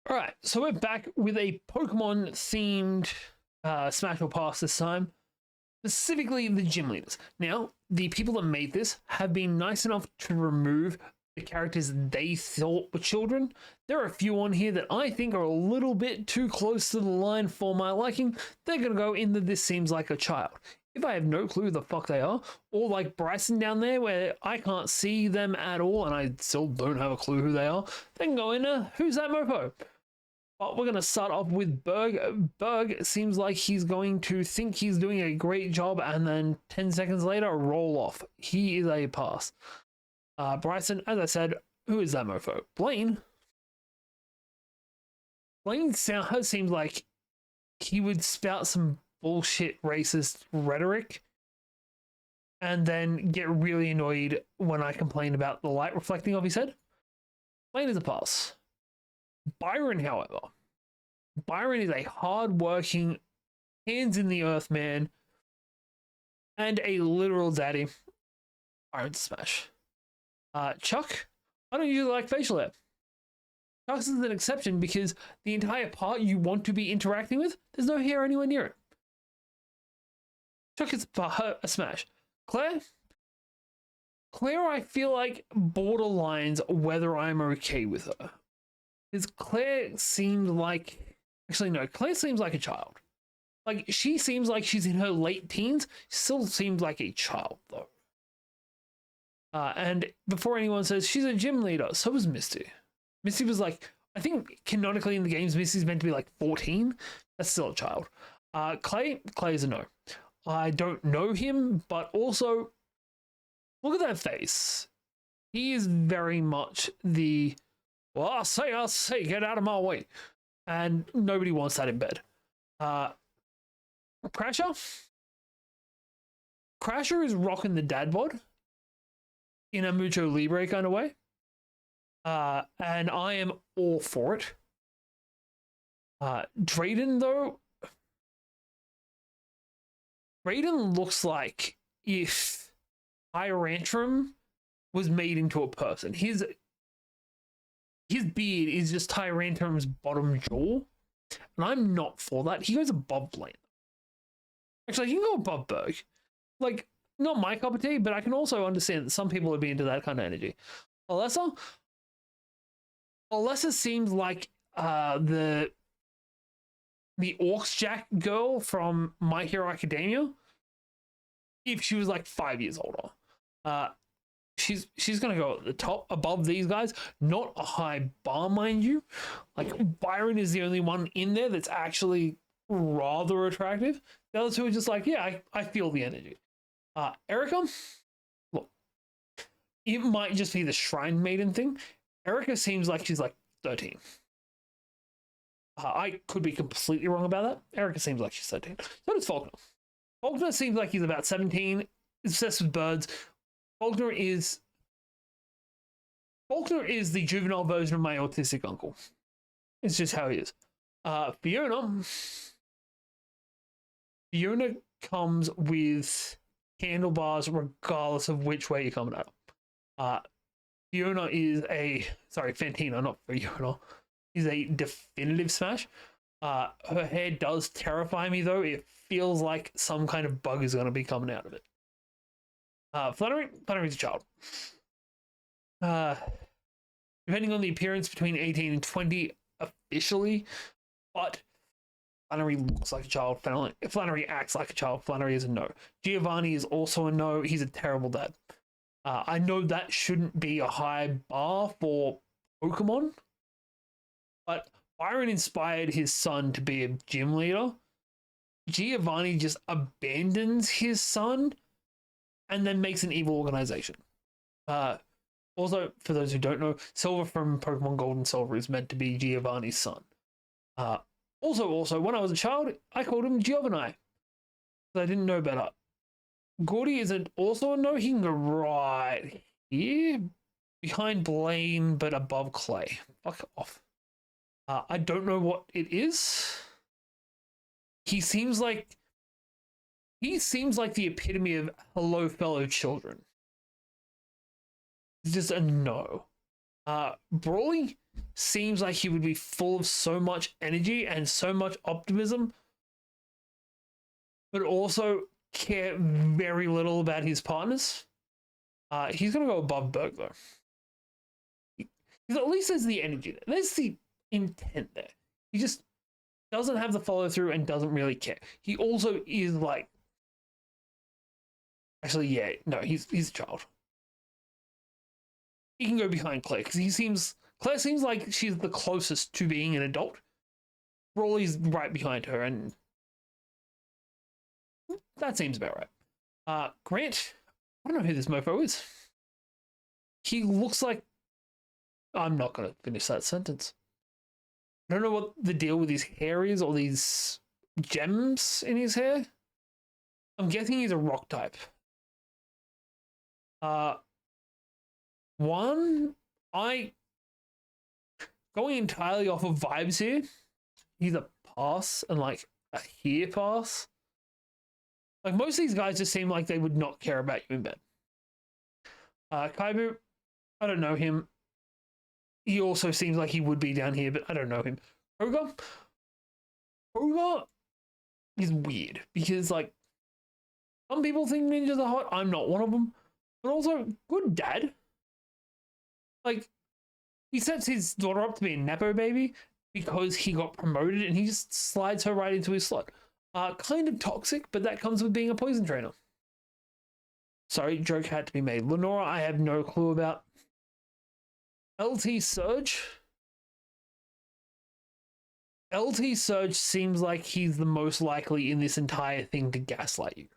All right, so we're back with a Pokemon themed Smash or Pass this time, specifically the gym leaders. Now, the people that made this have been nice enough to remove the characters they thought were children. There are a few on here that I think are a little bit too close to the line for my liking. They're going to go in the this seems like a child. If I have no clue who the fuck they are, or like Bryson down there where I can't see them at all and I still don't have a clue who they are, they can go in who's that mofo? But we're going to start off with Berg. Berg seems like he's going to think he's doing a great job and then 10 seconds later, roll off. He is a pass. Bryson, as I said, who is that mofo? Blaine? Blaine seems like he would spout some bullshit racist rhetoric and then get really annoyed when I complain about the light reflecting off his head. Blaine is a pass. Byron, however, Byron is a hard-working, hands-in-the-earth man and a literal daddy. Byron's smash. Chuck, I don't usually like facial hair. Chuck's is an exception because the entire part you want to be interacting with, there's no hair anywhere near it. Chuck is a smash. Claire, I feel like borderlines whether I'm okay with her. Because Claire seemed like... Actually, no. Claire seems like a child. Like, she seems like she's in her late teens. Still seems like a child, though. And before anyone says, she's a gym leader, so was Misty. Misty was like... I think canonically in the games, Misty's meant to be like 14. That's still a child. Clay's a no. I don't know him, but also... Look at that face. He is very much the... Well, I'll say, get out of my way. And nobody wants that in bed. Crasher? Crasher is rocking the dad bod in a Mucho Libre kind of way. And I am all for it. Drayden, though. Drayden looks like if Tyrantrum was made into a person. His beard is just Tyrantrum's bottom jaw, and I'm not for that. He goes above Blaine. Actually, he can go above Berg. Like, not my cup of tea, but I can also understand that some people would be into that kind of energy. Alessa seems like the Orcs Jack girl from My Hero Academia if she was like 5 years older. She's gonna go at the top above these guys. Not a high bar, mind you. Like, Byron is the only one in there that's actually rather attractive. The other two are just like, yeah, I feel the energy. Erica, look, it might just be the Shrine Maiden thing. Erica seems like she's like 13. I could be completely wrong about that. Erica seems like she's 13. So does Faulkner. Faulkner seems like he's about 17. Is obsessed with birds. Faulkner is the juvenile version of my autistic uncle. It's just how he is. Fiona comes with handlebars regardless of which way you're coming at her. Fiona is Fantina, not Fiona, is a definitive smash. Her hair does terrify me, though. It feels like some kind of bug is going to be coming out of it. Flannery's a child. Depending on the appearance, between 18 and 20 officially, but Flannery looks like a child. Flannery acts like a child. Flannery is a no. Giovanni is also a no. He's a terrible dad. I know that shouldn't be a high bar for Pokemon, but Byron inspired his son to be a gym leader. Giovanni just abandons his son and then makes an evil organization. Also, for those who don't know, Silver from Pokemon Gold and Silver is meant to be Giovanni's son. Also, when I was a child, I called him Giovanni. I didn't know better. Gordy is also a no. He can go right here, behind Blaine, but above Clay. Fuck off. I don't know what it is. He seems like the epitome of hello, fellow children. It's just a no. Brawley seems like he would be full of so much energy and so much optimism, but also care very little about his partners. He's gonna go above Berg though. Because at least there's the energy there. There's the intent there. He just doesn't have the follow through and doesn't really care. He also is like, actually, yeah, no, he's a child. He can go behind Claire because Claire seems like she's the closest to being an adult. Brawley's right behind her, and that seems about right. Grant, I don't know who this mofo is. He looks like, I'm not going to finish that sentence. I don't know what the deal with his hair is, or these gems in his hair. I'm guessing he's a rock type. Going entirely off of vibes here, he's a pass and like a here pass. Like most of these guys just seem like they would not care about you in bed. Kaibu, I don't know him. He also seems like he would be down here, but I don't know him. Ogre is weird because, like, some people think ninjas are hot. I'm not one of them. But also, good dad. Like, he sets his daughter up to be a Nepo baby because he got promoted and he just slides her right into his slot. Kind of toxic, but that comes with being a poison trainer. Sorry, joke had to be made. Lenora, I have no clue about. LT Surge seems like he's the most likely in this entire thing to gaslight you.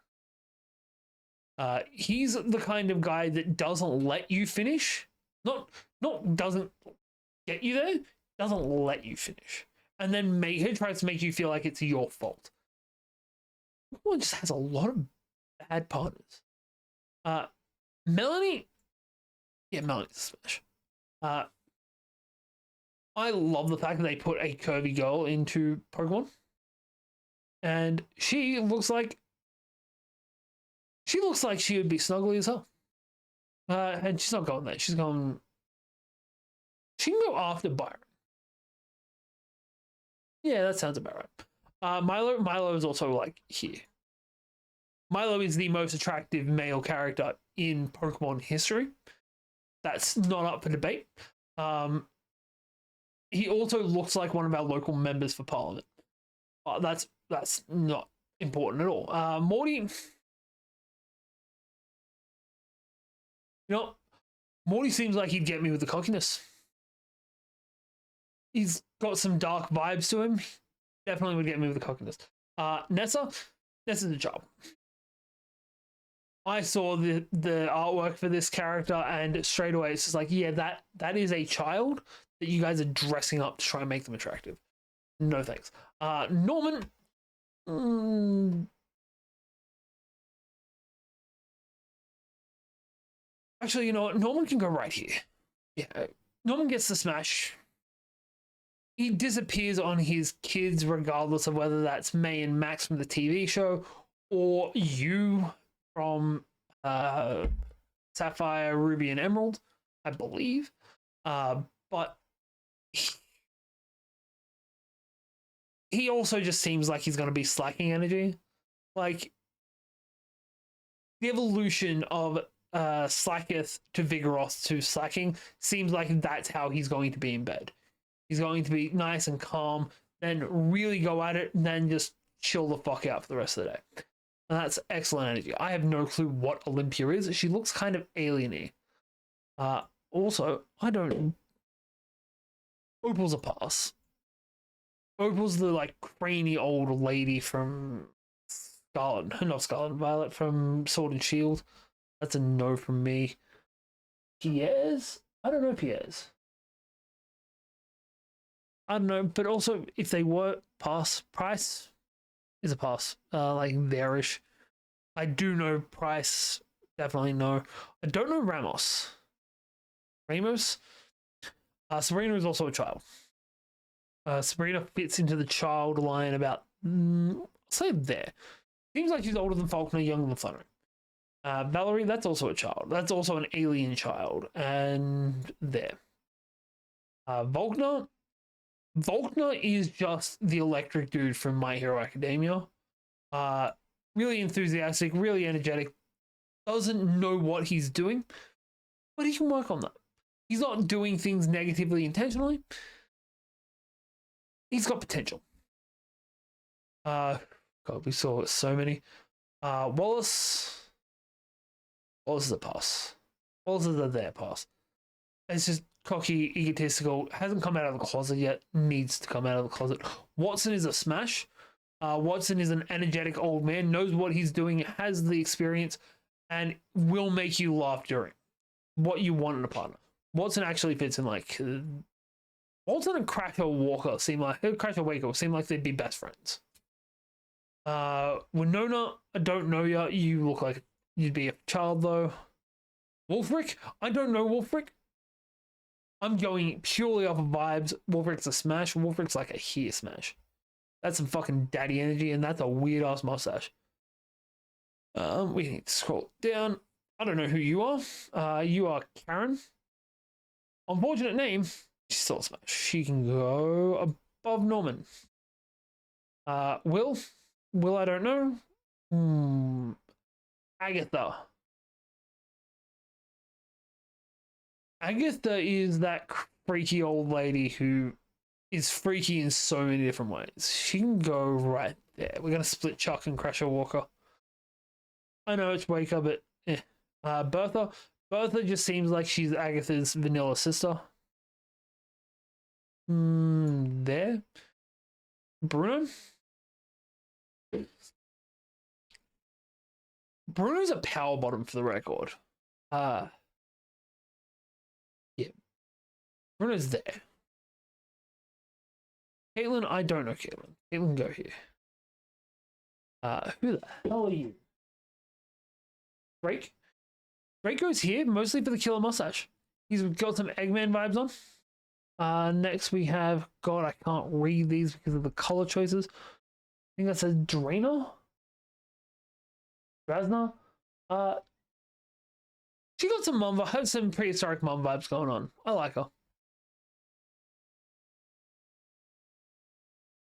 He's the kind of guy that doesn't let you finish. Not doesn't get you there, doesn't let you finish. And then he tries to make you feel like it's your fault. One just has a lot of bad partners. Melanie, yeah, Melanie's a smash. I love the fact that they put a curvy girl into Pokemon, and she looks like she would be snuggly as hell. And she's not going there. She can go after Byron. Yeah, that sounds about right. Milo is also like here. Milo is the most attractive male character in Pokemon history. That's not up for debate. He also looks like one of our local members for Parliament. That's not important at all. Morty, Morty seems like he'd get me with the cockiness. He's got some dark vibes to him. Definitely would get me with the cockiness. Nessa's a job. I saw the artwork for this character, and straight away it's just like, yeah, that is a child that you guys are dressing up to try and make them attractive. No thanks. Norman. Actually, you know what? Norman can go right here. Yeah, Norman gets the smash. He disappears on his kids, regardless of whether that's May and Max from the TV show or you from Sapphire, Ruby, and Emerald, I believe. But he also just seems like he's going to be slacking energy. Like, the evolution of Slacketh to Vigoroth to slacking seems like that's how he's going to be in bed. He's going to be nice and calm, then really go at it, and then just chill the fuck out for the rest of the day. And that's excellent energy. I have no clue what Olympia is. She looks kind of alien-y. Also, I don't... Opal's a pass. Opal's the, like, cranny old lady from Violet from Sword and Shield. That's a no from me. Pierre's? I don't know Pierre's. I don't know, but also, if they were pass, Price is a pass. Like, there-ish. I do know Price. Definitely no. I don't know Ramos. Sabrina is also a child. Sabrina fits into the child line about, I'll say there. Seems like she's older than Falconer, younger than Flannery. Valerie, that's also a child. That's also an alien child. And there. Volkner. Volkner is just the electric dude from My Hero Academia. Uh, really enthusiastic, really energetic. Doesn't know what he's doing, but he can work on that. He's not doing things negatively intentionally. He's got potential. God, we saw so many. Wallace. Wallace is a pass. Wallace is a there pass. It's just cocky, egotistical, hasn't come out of the closet yet, needs to come out of the closet. Watson is a smash. Watson is an energetic old man, knows what he's doing, has the experience, and will make you laugh during what you want in a partner. Watson actually fits in like Watson and Crasher Walker seem like Crasher Waker seem like they'd be best friends. Winona, I don't know ya. You look like you'd be a child though. Wolfric, I don't know Wolfric. I'm going purely off of vibes. Wolfric's a smash. Wolfric's like a here smash. That's some fucking daddy energy, and that's a weird ass mustache. We need to scroll down. I don't know who you are. You are Karen. Unfortunate name. She's still a smash. She can go above Norman. Will, I don't know. Agatha. Agatha is that freaky old lady who is freaky in so many different ways. She can go right there. We're going to split Chuck and Crasher Walker. I know it's Waker, but eh. Bertha. Bertha just seems like she's Agatha's vanilla sister. There. Bruno. Bruno's a power bottom for the record. Yeah. Bruno's there. Caitlin, I don't know Caitlin. Caitlin, go here. Who the hell are you? Drake? Drake goes here, mostly for the killer mustache. He's got some Eggman vibes on. Next we have, God, I can't read these because of the color choices. I think that says Drainer? Drasna? She got some mom vibes, some prehistoric mom vibes going on. I like her.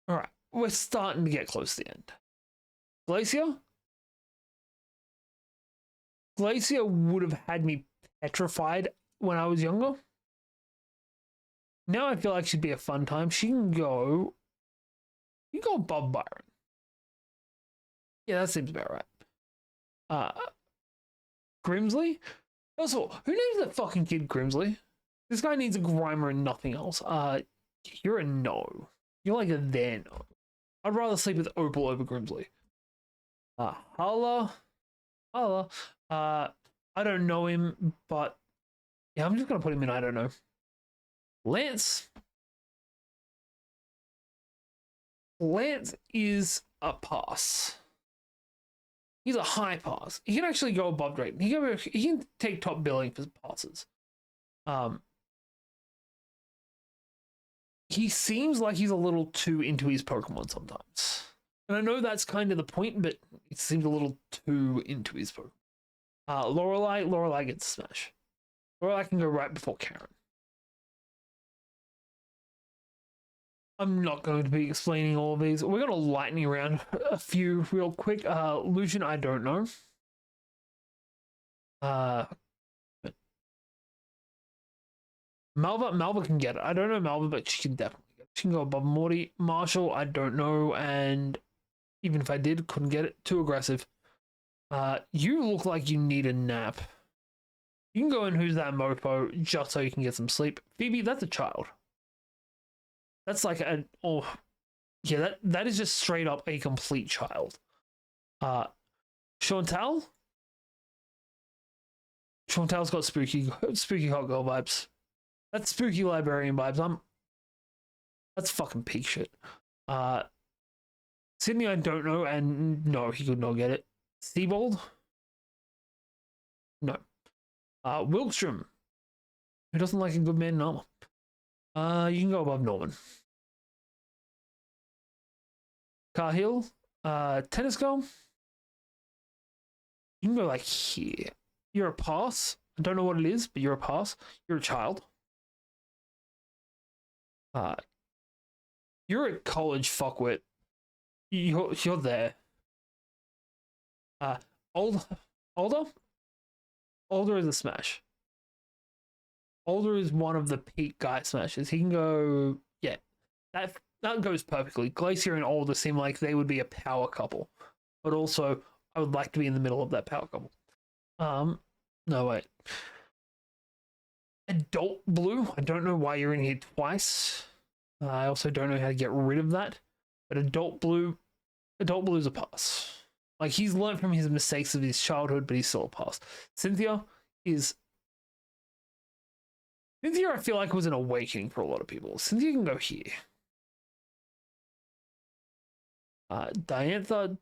All right, we're starting to get close to the end. Glacier? Glacier would have had me petrified when I was younger. Now I feel like she'd be a fun time. She can go... You can go above Byron. Yeah, that seems about right. Grimsley? First of all, who names that fucking kid Grimsley? This guy needs a grimer and nothing else. You're a no. You're like a there no. I'd rather sleep with Opal over Grimsley. Hala. I don't know him, but yeah, I'm just gonna put him in I don't know. Lance. Lance is a pass. He's a high pass. He can actually go above Drake. He can take top billing for passes. He seems like he's a little too into his Pokemon sometimes. And I know that's kind of the point, but it seems a little too into his Pokemon. Lorelei gets a smash. Lorelei can go right before Karen. I'm not going to be explaining all of these. We're going to lightning around a few real quick. Lucian, I don't know. Malva can get it. I don't know Malva, but she can definitely get it. She can go above Morty. Marshall, I don't know, and even if I did, couldn't get it. Too aggressive. You look like you need a nap. You can go in Who's That Mofo just so you can get some sleep. Phoebe, that's a child. That's like a yeah, that is just straight up a complete child. Chantal's got spooky hot girl vibes. That's spooky librarian vibes. That's fucking peak shit. Sydney, I don't know, and no, he could not get it. Seabold? No. Wilkstrom, who doesn't like a good man in armor. You can go above Norman. Cahill, tennis girl. You can go like here. You're a pass. I don't know what it is, but you're a pass. You're a child. Uh, you're a college fuckwit. You're there. Uh, old, older, older is a smash. Older is one of the peak guy smashes. He can go, yeah, that goes perfectly. Glacier and Older seem like they would be a power couple, but also I would like to be in the middle of that power couple. No wait. Adult Blue. I don't know why you're in here twice. I also don't know how to get rid of that. But Adult Blue is a pass. Like, he's learned from his mistakes of his childhood, but he's still a pass. Cynthia, I feel like, was an awakening for a lot of people. Cynthia can go here. Diantha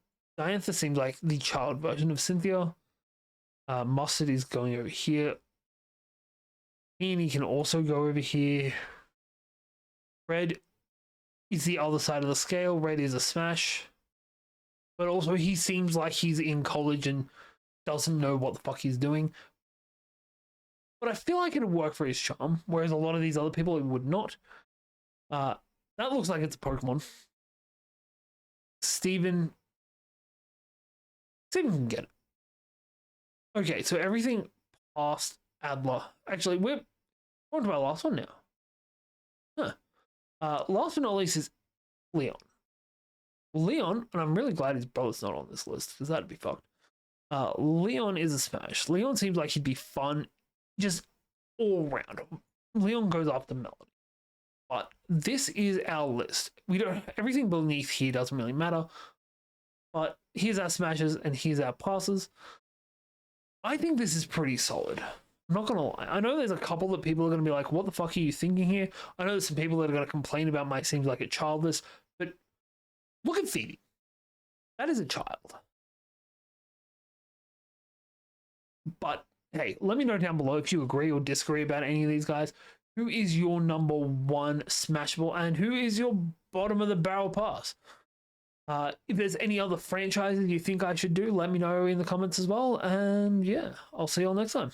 seems like the child version of Cynthia. Mustard is going over here. Peony can also go over here. Red is the other side of the scale. Red is a smash. But also he seems like he's in college and doesn't know what the fuck he's doing. But I feel like it would work for his charm, whereas a lot of these other people, it would not. That looks like it's a Pokemon. Steven can get it. Okay, so everything past Adler. Actually, we're on to our last one now. Last but not least is Leon. Leon, and I'm really glad his brother's not on this list, because that'd be fucked. Leon is a smash. Leon seems like he'd be fun, just all round. Leon goes after Melody. But this is our list. Everything beneath here doesn't really matter. But here's our smashes and here's our passes. I think this is pretty solid. I'm not gonna lie. I know there's a couple that people are gonna be like, what the fuck are you thinking here? I know there's some people that are gonna complain about my seems like a childless, but look at Phoebe. That is a child. But hey, let me know down below if you agree or disagree about any of these guys. Who is your number one smashable and who is your bottom of the barrel pass? If there's any other franchises you think I should do, let me know in the comments as well. And yeah, I'll see you all next time.